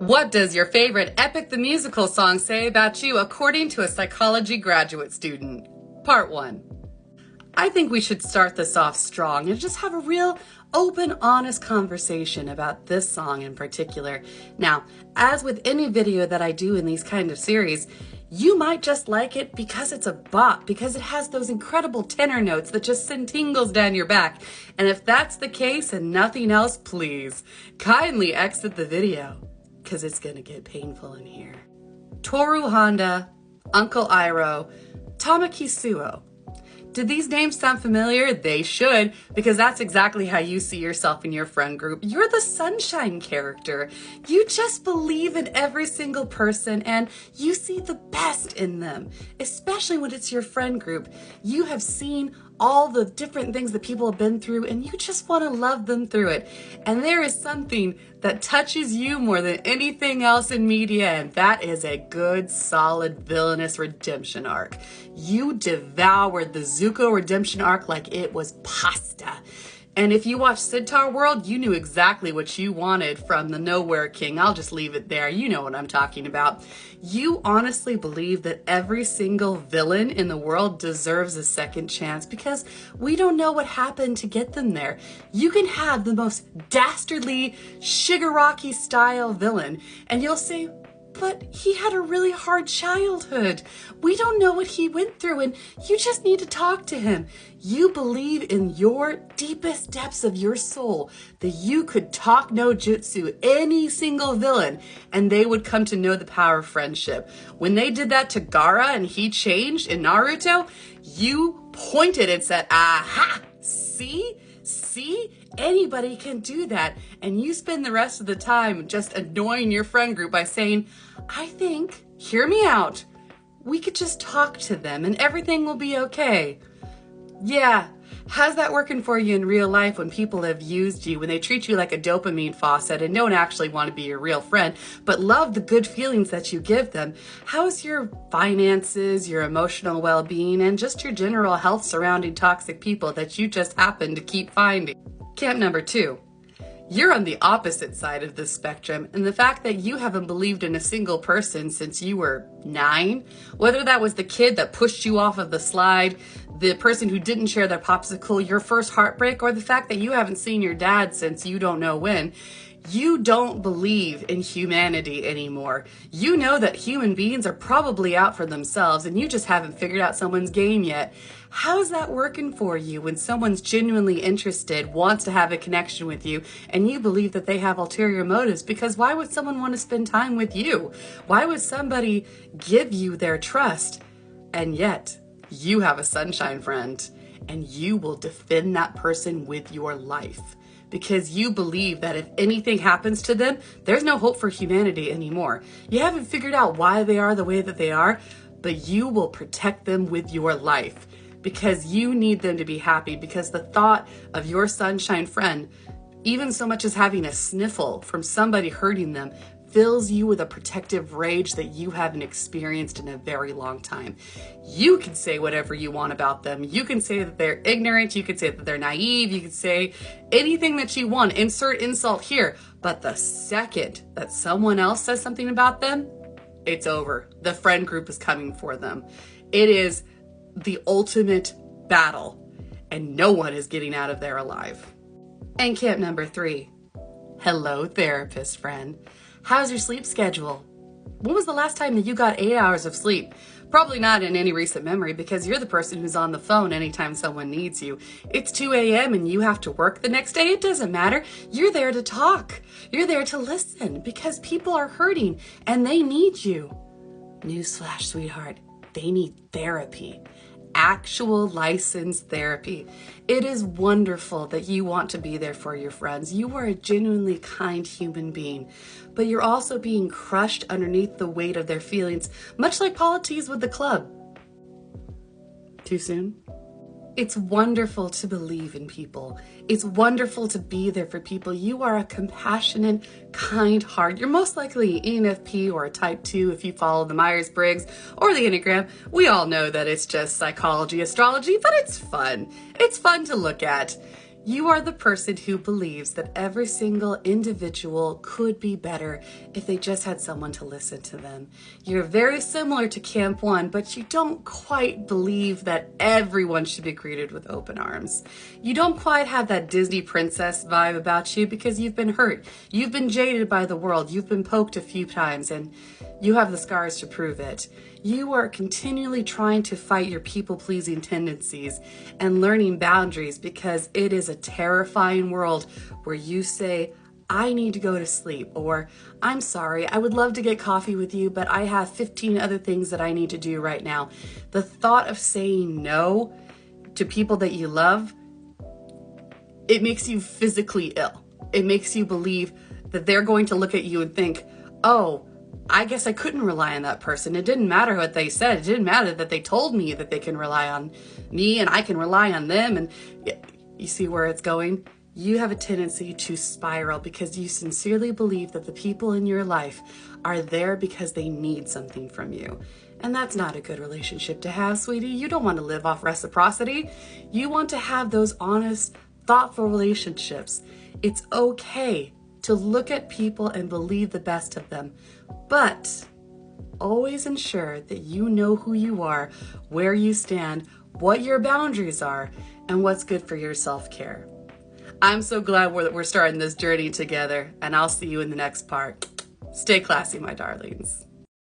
What does your favorite Epic the Musical song say about you according to a psychology graduate student? Part 1. I think we should start this off strong and just have a real open, honest conversation about this song in particular. Now, as with any video that I do in these kind of series, you might just like it because it's a bop, because it has those incredible tenor notes that just send tingles down your back. And if that's the case and nothing else, please kindly exit the video, because it's gonna get painful in here. Toru Honda, Uncle Iroh, Tamaki Suo. Did these names sound familiar? They should, because that's exactly how you see yourself in your friend group. You're the sunshine character. You just believe in every single person and you see the best in them, especially when it's your friend group. You have seen all the different things that people have been through and you just want to love them through it. And there is something that touches you more than anything else in media, and that is a good, solid, villainous redemption arc. You devoured the Zuko redemption arc like it was pasta. And if you watched Sitar World, you knew exactly what you wanted from the Nowhere King. I'll just leave it there. You know what I'm talking about. You honestly believe that every single villain in the world deserves a second chance because we don't know what happened to get them there. You can have the most dastardly Shigaraki style villain and you'll say, but he had a really hard childhood. We don't know what he went through and you just need to talk to him. You believe in your deepest depths of your soul that you could talk no jutsu any single villain and they would come to know the power of friendship. When they did that to Gaara and he changed in Naruto, you pointed and said, aha, see? Anybody can do that. And you spend the rest of the time just annoying your friend group by saying, I think, hear me out, we could just talk to them and everything will be okay. Yeah, how's that working for you in real life when people have used you, when they treat you like a dopamine faucet and don't actually want to be your real friend, but love the good feelings that you give them? How's your finances, your emotional well-being, and just your general health surrounding toxic people that you just happen to keep finding? Camp number 2. You're on the opposite side of this spectrum, and the fact that you haven't believed in a single person since you were 9, whether that was the kid that pushed you off of the slide, the person who didn't share their popsicle, your first heartbreak, or the fact that you haven't seen your dad since you don't know when, you don't believe in humanity anymore. You know that human beings are probably out for themselves and you just haven't figured out someone's game yet. How's that working for you when someone's genuinely interested, wants to have a connection with you, and you believe that they have ulterior motives? Because why would someone want to spend time with you? Why would somebody give you their trust? And yet, you have a sunshine friend, and you will defend that person with your life. Because you believe that if anything happens to them, there's no hope for humanity anymore. You haven't figured out why they are the way that they are, but you will protect them with your life because you need them to be happy, because the thought of your sunshine friend, even so much as having a sniffle from somebody hurting them, fills you with a protective rage that you haven't experienced in a very long time. You can say whatever you want about them. You can say that they're ignorant. You can say that they're naive. You can say anything that you want. Insert insult here. But the second that someone else says something about them, it's over. The friend group is coming for them. It is the ultimate battle, and no one is getting out of there alive. And camp number 3. Hello, therapist friend. How's your sleep schedule? When was the last time that you got 8 hours of sleep? Probably not in any recent memory because you're the person who's on the phone anytime someone needs you. It's 2 a.m. and you have to work the next day. It doesn't matter. You're there to talk. You're there to listen because people are hurting and they need you. Newsflash, sweetheart. They need therapy. Actual licensed therapy. It is wonderful that you want to be there for your friends. You are a genuinely kind human being, but you're also being crushed underneath the weight of their feelings, much like polities with the club. Too soon? It's wonderful to believe in people. It's wonderful to be there for people. You are a compassionate, kind heart. You're most likely an ENFP or a type 2 if you follow the Myers-Briggs or the Enneagram. We all know that it's just psychology, astrology, but it's fun. It's fun to look at. You are the person who believes that every single individual could be better if they just had someone to listen to them. You're very similar to Camp 1, but you don't quite believe that everyone should be greeted with open arms. You don't quite have that Disney princess vibe about you because you've been hurt. You've been jaded by the world. You've been poked a few times and you have the scars to prove it. You are continually trying to fight your people-pleasing tendencies and learning boundaries because it is a terrifying world where you say, I need to go to sleep, or I'm sorry, I would love to get coffee with you, but I have 15 other things that I need to do right now. The thought of saying no to people that you love, it makes you physically ill. It makes you believe that they're going to look at you and think, oh, I guess I couldn't rely on that person. It didn't matter what they said. It didn't matter that they told me that they can rely on me and I can rely on them. And you see where it's going? You have a tendency to spiral because you sincerely believe that the people in your life are there because they need something from you. And that's not a good relationship to have, sweetie. You don't want to live off reciprocity. You want to have those honest, thoughtful relationships. It's okay to look at people and believe the best of them, but always ensure that you know who you are, where you stand, what your boundaries are, and what's good for your self-care. I'm so glad we're starting this journey together, and I'll see you in the next part. Stay classy, my darlings.